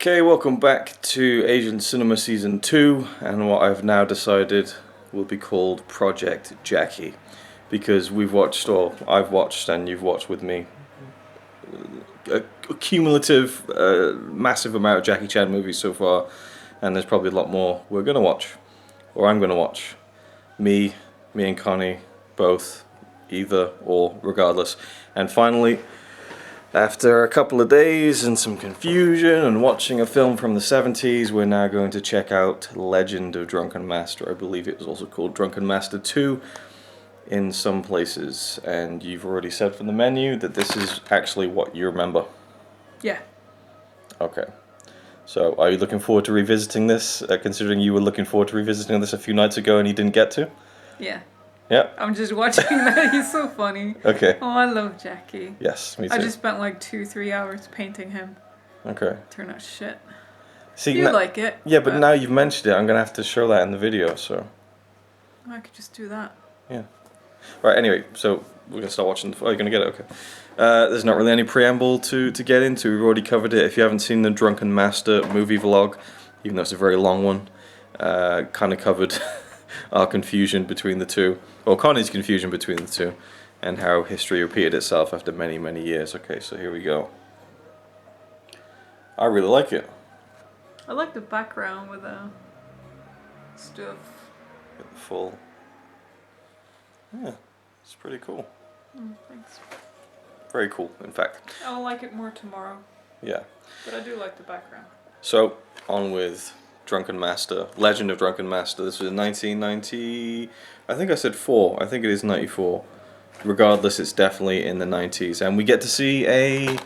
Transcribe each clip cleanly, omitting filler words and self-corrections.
Okay, welcome back to Asian Cinema Season 2, and what I've now decided will be called Project Jackie, because we've watched, or I've watched and you've watched with me, a cumulative, massive amount of Jackie Chan movies so far, and there's probably a lot more we're going to watch, or I'm going to watch. Me and Connie, both, either, or, regardless. And finally, after a couple of days and some confusion and watching a film from the 70s, we're now going to check out Legend of Drunken Master. I believe it was also called Drunken Master 2 in some places. And you've already said from the menu that this is actually what you remember. Yeah. Okay. So, are you looking forward to revisiting this, considering you were looking forward to revisiting this a few nights ago and you didn't get to? Yeah. Yeah. I'm just watching that. He's so funny. Okay. Oh, I love Jackie. Yes, me too. I just spent like 2-3 hours painting him. Okay. Turned out shit. See, you like it. Yeah, but now you've mentioned it, I'm going to have to show that in the video, so... I could just do that. Yeah. Right, anyway, so we're going to start watching... Oh, you're going to get it? Okay. There's not really any preamble to get into. We've already covered it. If you haven't seen the Drunken Master movie vlog, even though it's a very long one, kind of covered our confusion between the two, or Connie's confusion between the two, and how history repeated itself after many, many years. Okay, so here we go. I really like it. I like the background with the stuff. Get the full... Yeah, it's pretty cool. Thanks. Very cool, in fact. I'll like it more tomorrow. Yeah. But I do like the background. So, on with Drunken Master, Legend of Drunken Master. This was in 1990, I think I said 4, I think it is 94. Regardless, it's definitely in the 90s. And we get to see a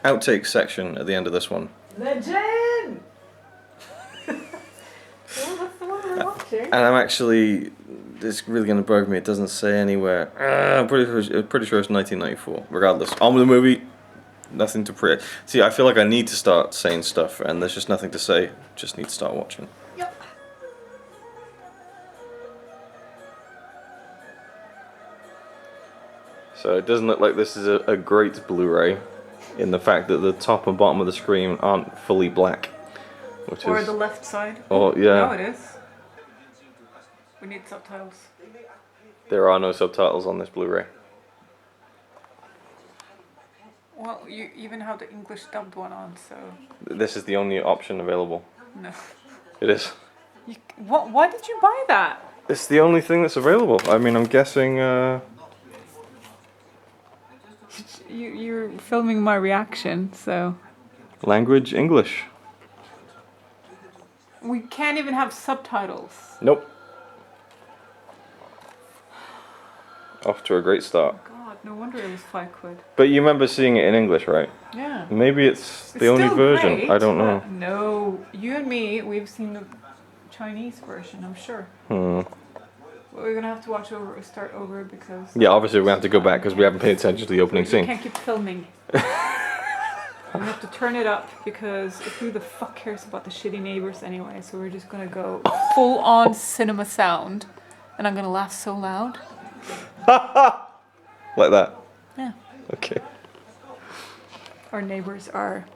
outtake section at the end of this one. Legend! Well, that's the one we're watching. And I'm actually, it's really going to bug me, it doesn't say anywhere. I'm pretty sure it's 1994. Regardless, on with the movie. Nothing to pre. See, I feel like I need to start saying stuff, and there's just nothing to say. Just need to start watching. Yep. So it doesn't look like this is a great Blu-ray, in the fact that the top and bottom of the screen aren't fully black, which Or is. the left side. Oh yeah. No, it is. We need subtitles. There are no subtitles on this Blu-ray. Well, you even have the English dubbed one on, so... This is the only option available. No. It is. What? Why did you buy that? It's the only thing that's available. I mean, I'm guessing. You're filming my reaction, so... Language English. We can't even have subtitles. Nope. Off to a great start. Oh God, no wonder it was £5. But you remember seeing it in English, right? Yeah. Maybe it's the only still version. great, I don't know. No, you and me, we've seen the Chinese version, I'm sure. Hmm. But we're gonna have to start over because... Yeah, obviously we have to go back because we haven't paid attention to the opening You scene. can't keep filming. We have to turn it up because who the fuck cares about the shitty neighbors anyway? So we're just gonna go full on cinema sound, and I'm gonna laugh so loud. Like that? Yeah. Okay. Our neighbors are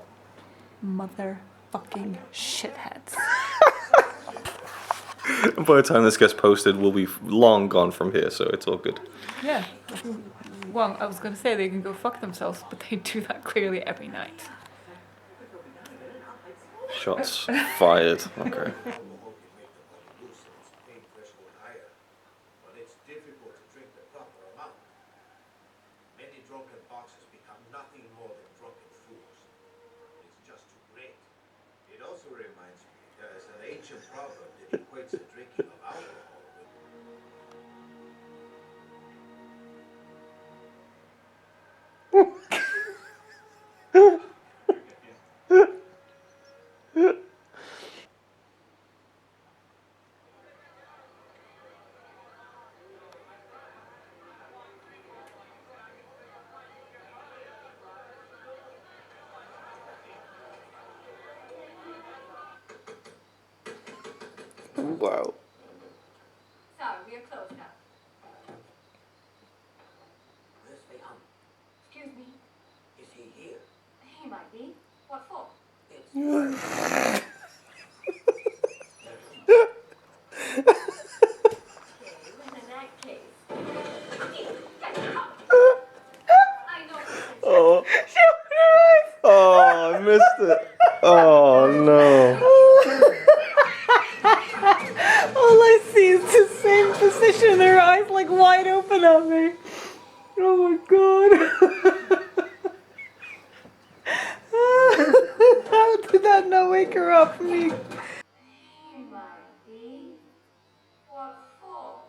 motherfucking shitheads. By the time this gets posted, we'll be long gone from here, so it's all good. Yeah. Well, I was gonna say they can go fuck themselves, but they do that clearly every night. Shots fired. Okay. Wow. Sorry, we are closed now. Excuse me. Is he here? He might be. What for? It's me. What for?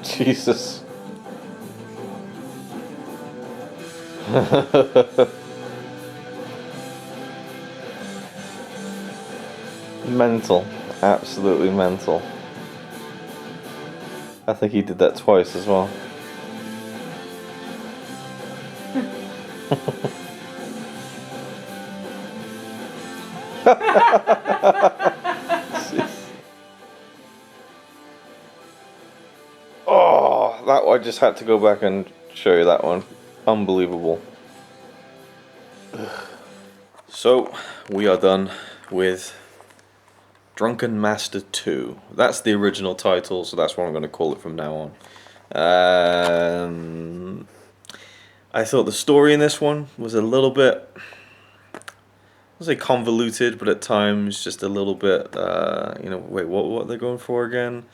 Jesus. Mental. Absolutely mental. I think he did that twice as well. Oh, that I just had to go back and show you that one. Unbelievable. So, we are done with Drunken Master 2. That's the original title, so that's what I'm going to call it from now on. I thought the story in this one was a little bit, I'll say convoluted, but at times just a little bit, wait, what are they going for again?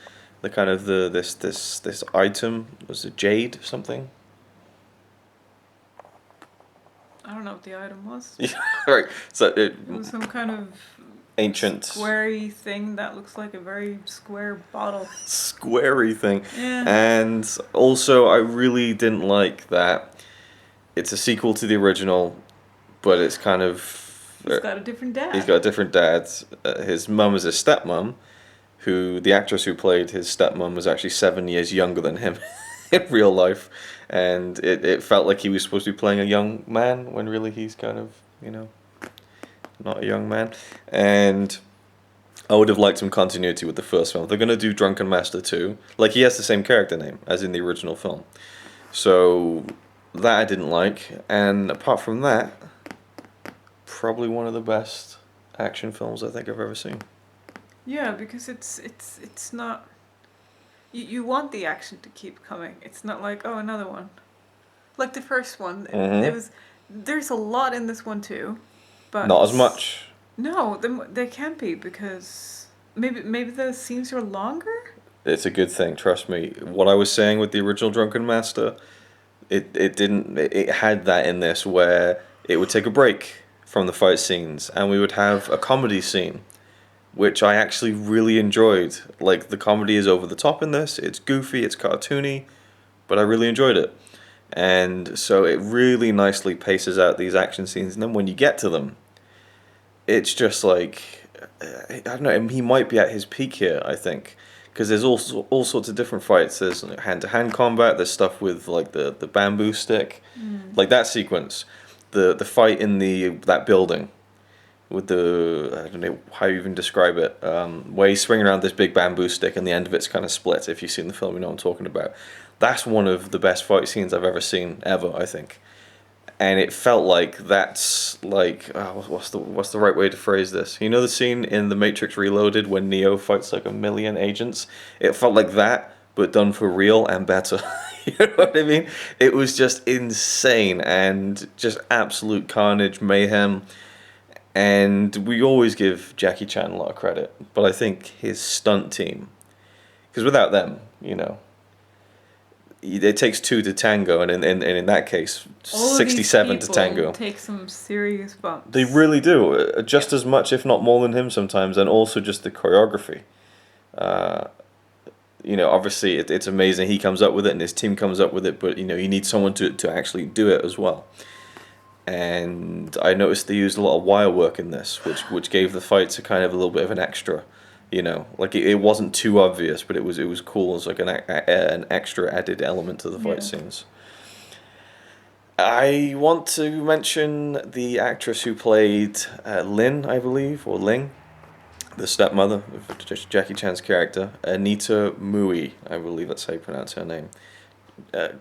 The kind of this item, was it jade or something? I don't know what the item was. Yeah, right. So It was some kind of ancient squarey thing that looks like a very square bottle. squarey thing. Yeah. And also, I really didn't like that it's a sequel to the original, but it's kind of He's got a different dad. he's got a different dad. His mum is a stepmom, who the actress who played his stepmom was actually 7 years younger than him in real life, and it felt like he was supposed to be playing a young man when really he's kind of, not a young man. And I would have liked some continuity with the first film. If they're going to do Drunken Master 2, like, he has the same character name as in the original film. So that I didn't like, and apart from that, probably one of the best action films I think I've ever seen. Yeah, because it's not. You want the action to keep coming. It's not like, oh, another one. Like the first one, it was. There's a lot in this one too, but not as much. No, they can't be, because maybe the scenes are longer. It's a good thing, trust me. What I was saying with the original Drunken Master, it had that in this where it would take a break from the fight scenes and we would have a comedy scene, which I actually really enjoyed. Like, the comedy is over the top in this, it's goofy, it's cartoony, but I really enjoyed it. And so it really nicely paces out these action scenes, and then when you get to them, it's just like, I don't know, he might be at his peak here, I think. Because there's all sorts of different fights. There's hand-to-hand combat. There's stuff with like the bamboo stick, like that sequence. The fight in that building, with I don't know how you even describe it. Where he's swinging around this big bamboo stick, and the end of it's kind of split. If you've seen the film, you know what I'm talking about. That's one of the best fight scenes I've ever seen ever, I think. And it felt like that's like, what's the right way to phrase this? You know the scene in The Matrix Reloaded when Neo fights like 1 million agents? It felt like that, but done for real and better. You know what I mean? It was just insane and just absolute carnage, mayhem. And we always give Jackie Chan a lot of credit, but I think his stunt team, because without them, it takes two to tango, and in that case, 67 to tango. Take some serious bumps. They really do, just as much, if not more, than him sometimes, and also just the choreography. Obviously it's amazing. He comes up with it, and his team comes up with it, but you need someone to actually do it as well. And I noticed they used a lot of wire work in this, which gave the fights a kind of a little bit of an extra. Like it wasn't too obvious, but it was cool as like an extra added element to the fight scenes. I want to mention the actress who played Lin, I believe, or Ling, the stepmother of Jackie Chan's character, Anita Mui, I believe that's how you pronounce her name.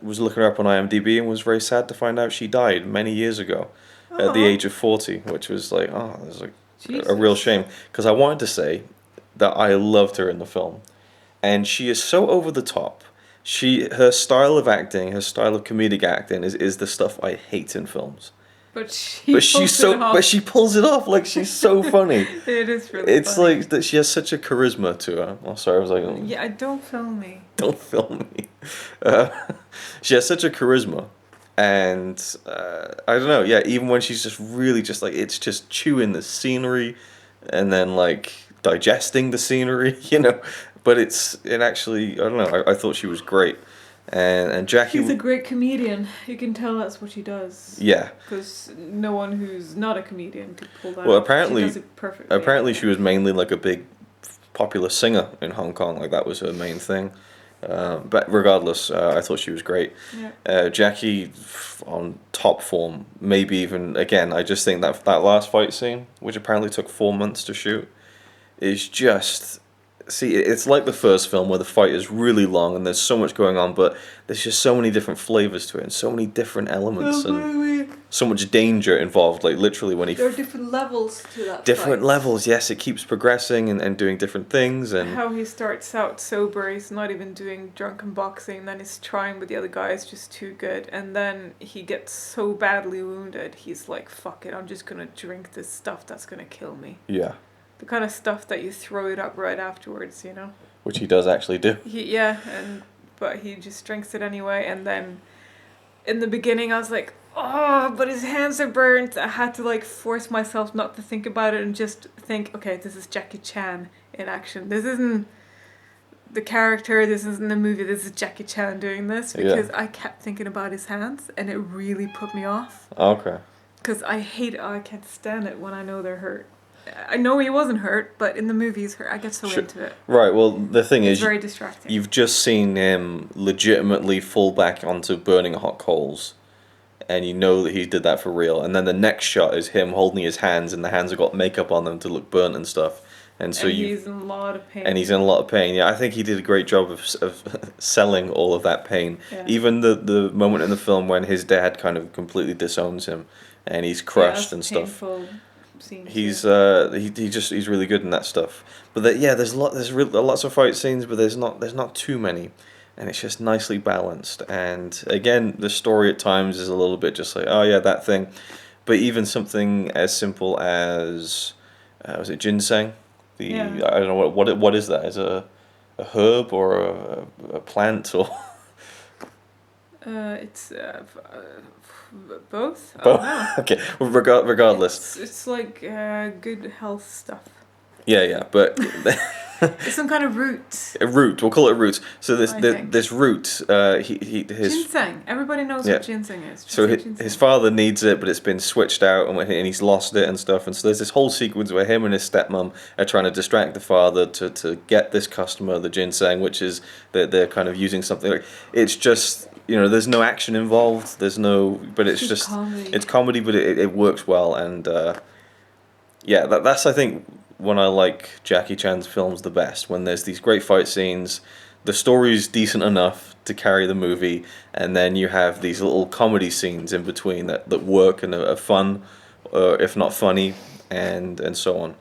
Was looking her up on IMDb and was very sad to find out she died many years ago at the age of 40, which was like, it was like a real shame, because I wanted to say that I loved her in the film, and she is so over the top, her style of acting, her style of comedic acting is the stuff I hate in films. But she's But she pulls it off. Like, she's so funny. It is really It's funny. like that she has such a charisma to her. Oh, sorry, I was like, oh, Yeah, don't film me. don't film me. Uh, she has such a charisma, and I don't know. Yeah, even when she's just really just like, it's just chewing the scenery, and then like digesting the scenery, you know. But it actually, I don't know. I thought she was great, and Jackie. She's a great comedian. You can tell that's what she does. Yeah. Because no one who's not a comedian could pull that Well, off. apparently, She does it perfectly. apparently she was mainly like a big popular singer in Hong Kong. Like, that was her main thing. But regardless, I thought she was great. Yeah. Jackie on top form. Maybe even again. I just think that last fight scene, which apparently took 4 months to shoot, is just. See, it's like the first film where the fight is really long and there's so much going on, but there's just so many different flavors to it and so many different elements and so much danger involved. Like, literally when he There are different levels to that different fight. levels. Yes, it keeps progressing and doing different things. And How he starts out sober, he's not even doing drunken boxing, then he's trying, but the other guy is just too good, and then he gets so badly wounded, he's like, fuck it, I'm just gonna drink this stuff that's gonna kill me. yeah, The kind of stuff that you throw it up right afterwards, you know? which he does actually do. But he just drinks it anyway, and then in the beginning I was like, oh, but his hands are burnt. I had to like force myself not to think about it and just think, okay, this is Jackie Chan in action. This isn't the character, this isn't the movie, this is Jackie Chan doing this, because I kept thinking about his hands and it really put me off. Okay. Because I can't stand it when I know they're hurt. I know he wasn't hurt, but in the movie he's hurt. I get so into it. Right, well, the thing It's is, very distracting. you've just seen him legitimately fall back onto burning hot coals, and you know that he did that for real. And then the next shot is him holding his hands, and the hands have got makeup on them to look burnt and stuff. And so he's in a lot of pain. And he's in a lot of pain. Yeah, I think he did a great job of selling all of that pain. Yeah. Even the moment in the film when his dad kind of completely disowns him, and he's crushed and stuff. Scenes, he's he's really good in that stuff. But there's lots of fight scenes, but there's not too many, and it's just nicely balanced. And again, the story at times is a little bit just like, oh yeah, that thing. But even something as simple as was it ginseng? I don't know what is that? Is it a herb or a plant or? It's both. Both? No. Okay. Well, regardless. It's like good health stuff. Yeah, but It's some kind of root. a root. We'll call it a root. So I think. this root, his Ginseng. Everybody knows what ginseng is. Just so say his father needs it, but it's been switched out, and he's lost it and stuff. And so there's this whole sequence where him and his stepmom are trying to distract the father to get this customer the ginseng, which is they're kind of using something like it's just. There's no action involved. But it's just comedy. It's comedy, but it works well, and that's I think when I like Jackie Chan's films the best. When there's these great fight scenes, the story's decent enough to carry the movie, and then you have these little comedy scenes in between that work and are fun, if not funny, and so on.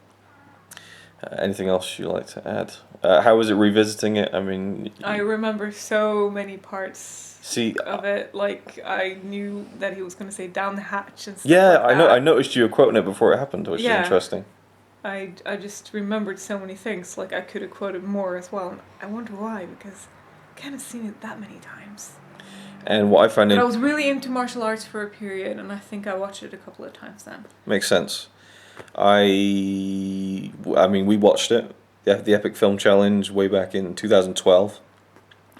Anything else you'd like to add? How was it revisiting it? I mean, I remember so many parts. See, of it, like I knew that he was going to say down the hatch and stuff. Yeah, like I know. that. I noticed you were quoting it before it happened, which is interesting. I just remembered so many things. Like I could have quoted more as well. And I wonder why, because I kind of seen it that many times. And what I find I was really into martial arts for a period, and I think I watched it a couple of times then. Makes sense. I mean, we watched it, the Epic Film Challenge, way back in 2012.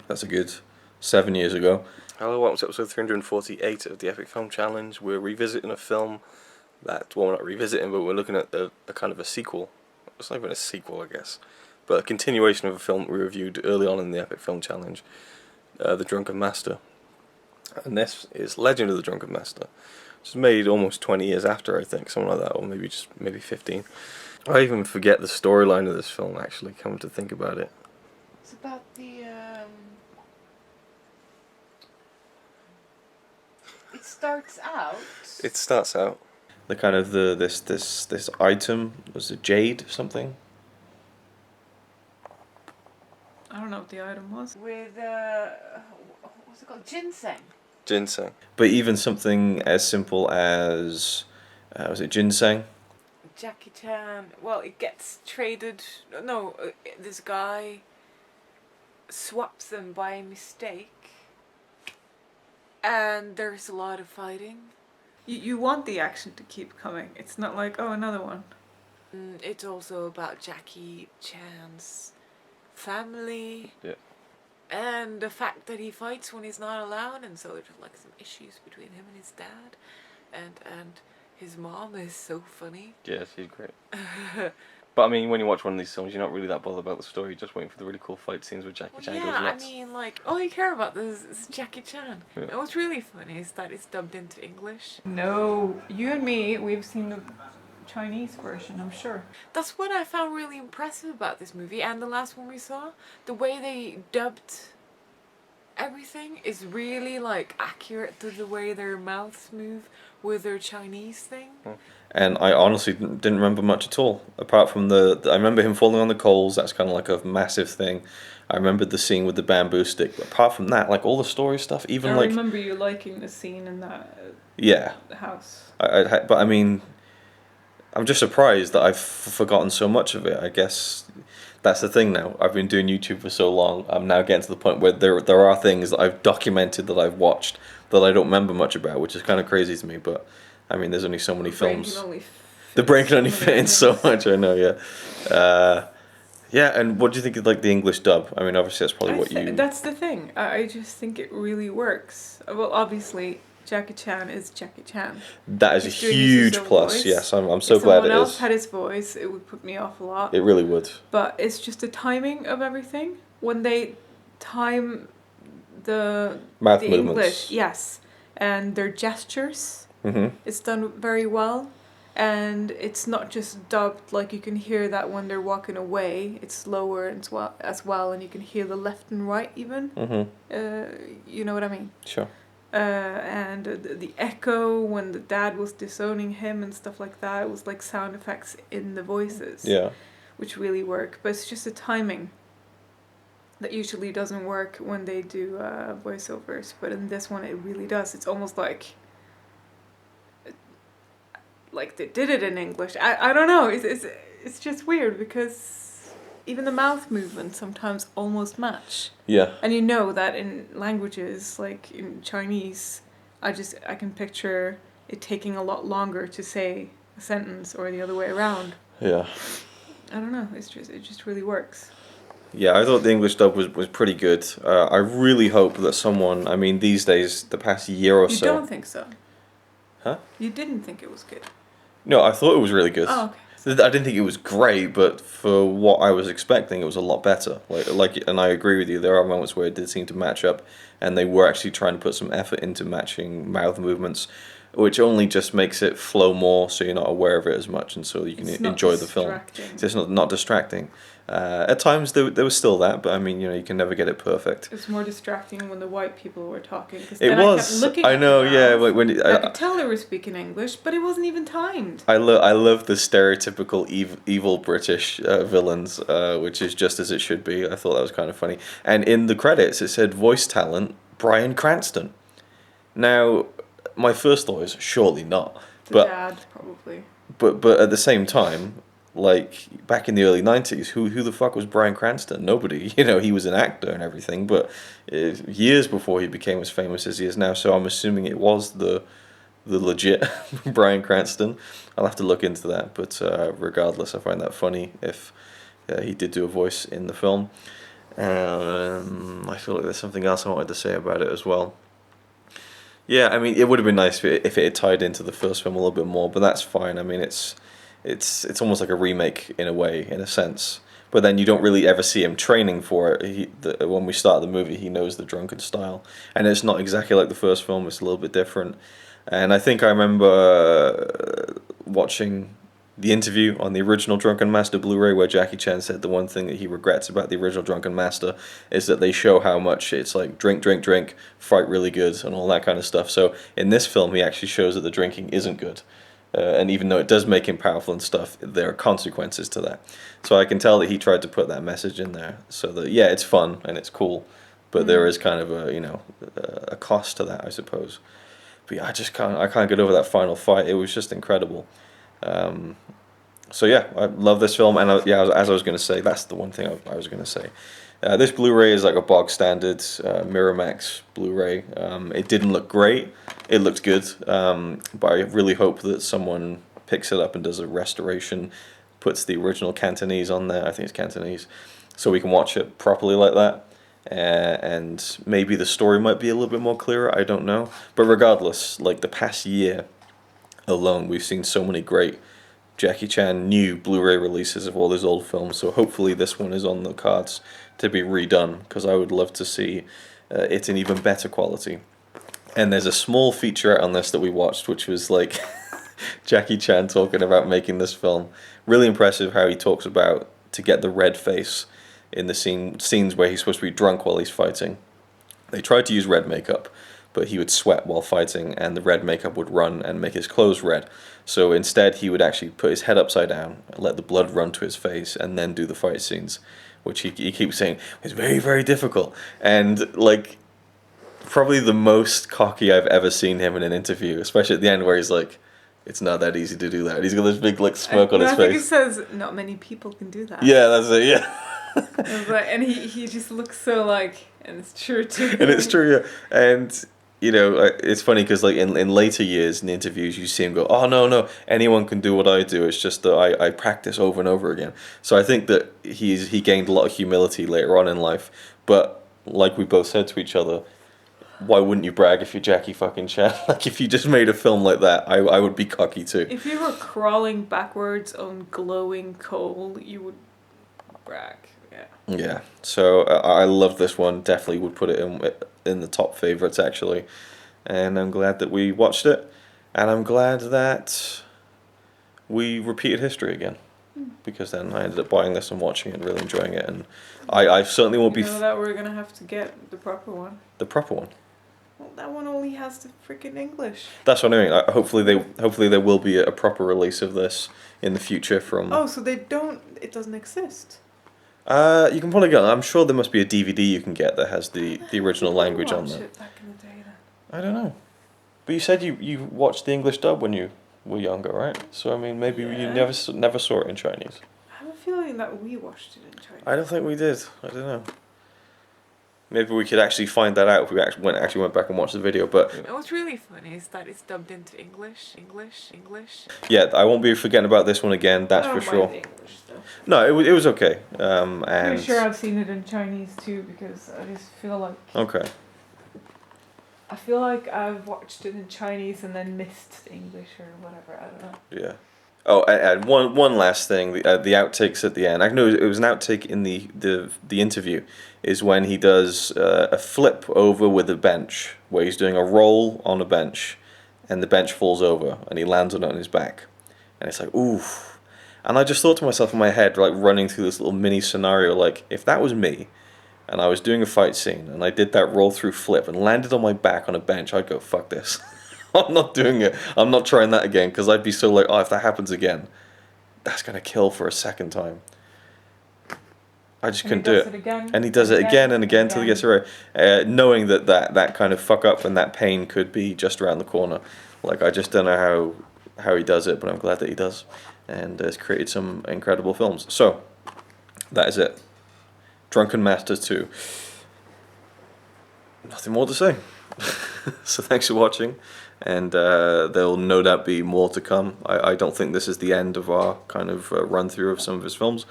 That's a good 7 years ago. Hello, welcome to episode 348 of the Epic Film Challenge. We're revisiting a film we're not revisiting, but we're looking at a kind of a sequel. It's not even a sequel, I guess, but a continuation of a film we reviewed early on in the Epic Film Challenge, The Drunken Master. And this is Legend of the Drunken Master. It's made almost 20 years after, I think, something like that, or maybe 15. I even forget the storyline of this film, actually, come to think about it. It's about the It starts out. The kind of this item was a jade or something. I don't know, what the item was. With, what's it called? Ginseng. Ginseng. But even something as simple as, was it ginseng? Jackie Chan, well, it gets traded. No, this guy swaps them by mistake. And there's a lot of fighting. You want the action to keep coming. It's not like, oh, another one. It's also about Jackie Chan's family. Yeah. And the fact that he fights when he's not allowed, and so there's like some issues between him and his dad. And his mom is so funny. Yeah, she's great. But I mean, when you watch one of these films, you're not really that bothered about the story. You're just waiting for the really cool fight scenes with Jackie Chan goes nuts. I mean, like, all you care about is Jackie Chan. Yeah. And what's really funny is that it's dubbed into English. No, you and me, we've seen the Chinese version, I'm sure. That's what I found really impressive about this movie, and the last one we saw. The way they dubbed everything is really, like, accurate to the way their mouths move with their Chinese thing. And I honestly didn't remember much at all, apart from I remember him falling on the coals. That's kind of like a massive thing. I remembered the scene with the bamboo stick. But apart from that, like all the story stuff, even I like remember you liking the scene in that house. But I mean, I'm just surprised that I've forgotten so much of it. I guess that's the thing now. I've been doing YouTube for so long. I'm now getting to the point where there are things that I've documented that I've watched that I don't remember much about, which is kind of crazy to me. But I mean, there's only so many films. The brain can only fit in so much. I know, yeah. Yeah, and what do you think of like the English dub? I mean, obviously that's probably what you. That's the thing. I just think it really works. Well, obviously, Jackie Chan is Jackie Chan. That is a huge plus. Voice. Yes, I'm so if glad it is. If someone else had his voice, it would put me off a lot. It really would. But it's just the timing of everything. When they time the mouth the movements. English, yes, and their gestures, it's done very well. And it's not just dubbed, like you can hear that when they're walking away, it's slower as well, and you can hear the left and right even. You know what I mean? Sure. And the echo when the dad was disowning him and stuff like that, it was like sound effects in the voices. Yeah. Which really work, but it's just the timing that usually doesn't work when they do voiceovers, but in this one it really does. It's almost like they did it in English. I don't know. It's just weird because even the mouth movements sometimes almost match. Yeah. And you know that in languages like in Chinese, I can picture it taking a lot longer to say a sentence or the other way around. Yeah. I don't know. It just really works. Yeah, I thought the English dub was pretty good. I really hope that someone, I mean, these days, the past year or so. You don't think so? Huh? You didn't think it was good? No, I thought it was really good. Oh, okay. I didn't think it was great, but for what I was expecting, it was a lot better. And I agree with you. There are moments where it did seem to match up, and they were actually trying to put some effort into matching mouth movements, which only just makes it flow more, so you're not aware of it as much, and so you can enjoy the film. It's not distracting. At times there was still that, but I mean, you can never get it perfect. It was more distracting when the white people were talking. It was. I know. Yeah. I could tell they were speaking English, but it wasn't even timed. I love the stereotypical evil British villains, which is just as it should be. I thought that was kind of funny. And in the credits, it said voice talent Bryan Cranston. Now, my first thought is surely not. The dad, probably. But at the same time, like back in the early 90s, who the fuck was Bryan Cranston? Nobody. He was an actor and everything, but years before he became as famous as he is now. So I'm assuming it was the legit Bryan Cranston. I'll have to look into that, but regardless, I find that funny if he did do a voice in the film. I feel like there's something else I wanted to say about it as well. Yeah, I mean, it would have been nice if it had tied into the first film a little bit more, but that's fine. I mean, it's almost like a remake in a way, in a sense. But then you don't really ever see him training for it. When we start the movie, he knows the Drunken style. And it's not exactly like the first film, it's a little bit different. And I think I remember watching the interview on the original Drunken Master Blu-ray where Jackie Chan said the one thing that he regrets about the original Drunken Master is that they show how much it's like drink, fight really good and all that kind of stuff. So in this film he actually shows that the drinking isn't good. And even though it does make him powerful and stuff, there are consequences to that. So I can tell that he tried to put that message in there, so that yeah, it's fun and it's cool, but there is kind of a cost to that, I suppose. But yeah, I can't get over that final fight. It was just incredible. So yeah, I love this film, and as I was going to say, that's the one thing I was going to say. This Blu-ray is like a bog standard Miramax Blu-ray. It didn't look great. It looked good, but I really hope that someone picks it up and does a restoration, puts the original Cantonese on there. I think it's Cantonese, so we can watch it properly like that. And maybe the story might be a little bit more clearer. I don't know, but regardless, like the past year alone, we've seen so many great Jackie Chan new Blu-ray releases of all his old films, so hopefully this one is on the cards to be redone, because I would love to see it in even better quality. And there's a small featurette on this that we watched, which was like Jackie Chan talking about making this film. Really impressive how he talks about to get the red face in the scenes where he's supposed to be drunk while he's fighting. They tried to use red makeup, but he would sweat while fighting, and the red makeup would run and make his clothes red. So instead, he would actually put his head upside down, let the blood run to his face, and then do the fight scenes, which he keeps saying is very, very difficult. And like, probably the most cocky I've ever seen him in an interview, especially at the end where he's like, "It's not that easy to do that." And he's got this big like smirk on his face. I think he says, "Not many people can do that." Yeah, that's it. Yeah. And he just looks so like, and it's true too. And it's true, yeah. And you know, it's funny because like in later years in interviews, you see him go, "Oh no, anyone can do what I do. It's just that I practice over and over again." So I think that he gained a lot of humility later on in life. But like we both said to each other, why wouldn't you brag if you're Jackie fucking Chan? Like if you just made a film like that, I would be cocky too. If you were crawling backwards on glowing coal, you would brag. Yeah. Yeah. So I love this one. Definitely would put it in the top favorites actually, and I'm glad that we watched it, and I'm glad that we repeated history again, because then I ended up buying this and watching it and really enjoying it, and I certainly won't be that we're gonna have to get the proper one. The proper one. Well, that one only has the freaking English. That's what I mean. Hopefully there will be a proper release of this in the future from. Oh, so it doesn't exist. You can probably get. I'm sure there must be a DVD you can get that has the original language on there. It back in the day, then. I don't know, but you said you watched the English dub when you were younger, right? So I mean, maybe you never saw it in Chinese. I have a feeling that we watched it in Chinese. I don't think we did. I don't know. Maybe we could actually find that out if we actually went back and watched the video. But what's really funny is that it's dubbed into English. yeah, I won't be forgetting about this one again. That's for sure. The English stuff. No, it was okay. And I'm pretty sure I've seen it in Chinese too, because I just feel like. Okay. I feel like I've watched it in Chinese and then missed English or whatever. I don't know. Yeah. Oh, and one last thing, the outtakes at the end. I know it was an outtake in the interview, is when he does a flip over with a bench, where he's doing a roll on a bench, and the bench falls over, and he lands on it on his back, and it's like, oof. And I just thought to myself in my head, like running through this little mini scenario, like if that was me, and I was doing a fight scene, and I did that roll through flip and landed on my back on a bench, I'd go, fuck this. I'm not doing it. I'm not trying that again, because I'd be so like, oh, if that happens again, that's going to kill for a second time. I just couldn't do it. And he does it again and again until he gets it right. Knowing that kind of fuck up and that pain could be just around the corner. Like, I just don't know how he does it, but I'm glad that he does. And has created some incredible films. So, that is it. Drunken Master 2. Nothing more to say. So thanks for watching, and there'll no doubt be more to come. I don't think this is the end of our kind of run through of some of his films.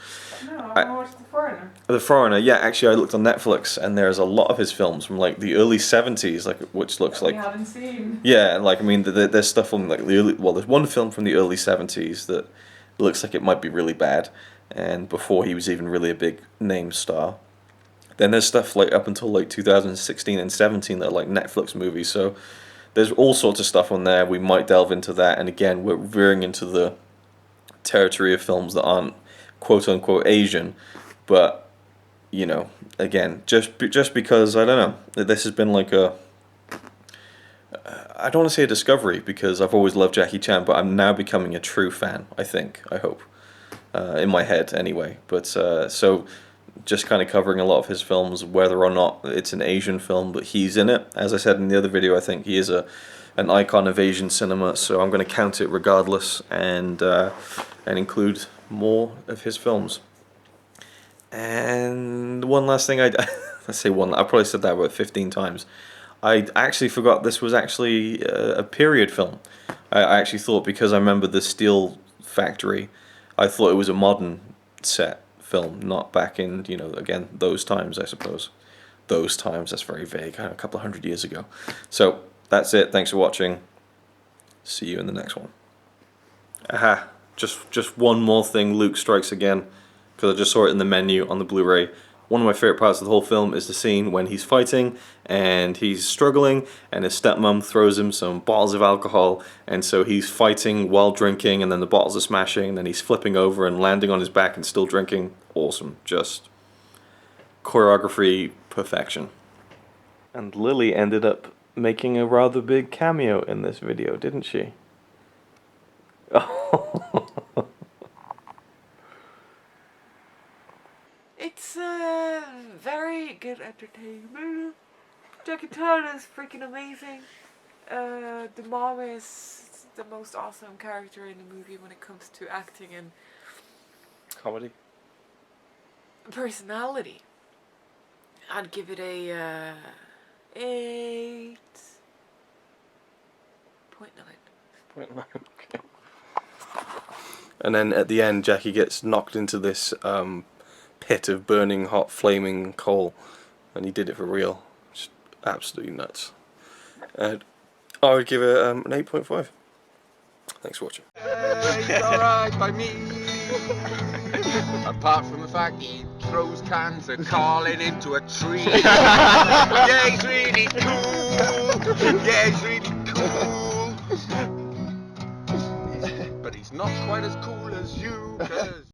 No, I watched The Foreigner. The Foreigner, yeah, actually I looked on Netflix, and there's a lot of his films from like the early 70s, like which looks like. We haven't seen. Yeah, and like I mean, there's stuff from like the early. Well, there's one film from the early 70s that looks like it might be really bad, and before he was even really a big name star. Then there's stuff like up until like 2016 and 17 that are like Netflix movies. So there's all sorts of stuff on there. We might delve into that. And again, we're veering into the territory of films that aren't quote unquote Asian. But, you know, again, just because, I don't know, this has been like I don't want to say a discovery because I've always loved Jackie Chan, but I'm now becoming a true fan, I think, I hope. In my head, anyway. But, so, just kind of covering a lot of his films, whether or not it's an Asian film, but he's in it. As I said in the other video, I think he is an icon of Asian cinema, so I'm going to count it regardless and include more of his films. And one last thing, let's say one, I probably said that about 15 times. I actually forgot this was actually a period film. I actually thought, because I remember the steel factory, I thought it was a modern set film, not back in, you know, again, those times, I suppose. Those times, that's very vague, a couple of 100 years ago. So, that's it. Thanks for watching. See you in the next one. Aha, just one more thing, Luke strikes again, because I just saw it in the menu on the Blu-ray. One of my favourite parts of the whole film is the scene when he's fighting and he's struggling and his stepmom throws him some bottles of alcohol, and so he's fighting while drinking, and then the bottles are smashing, and then he's flipping over and landing on his back and still drinking. Awesome. Just choreography perfection. And Lily ended up making a rather big cameo in this video, didn't she? It's very good entertainment. Jackie Chan is freaking amazing. The mom is the most awesome character in the movie when it comes to acting and Comedy? personality. I'd give it a 8.9. 0.9, okay. And then at the end, Jackie gets knocked into this pit of burning hot flaming coal, and he did it for real. Just absolutely nuts. And I would give it an 8.5. Thanks for watching. It's alright by me. Apart from the fact he throws cans of Carlin into a tree. Yeah, he's really cool. Yeah, he's really cool. But he's not quite as cool as you, 'cause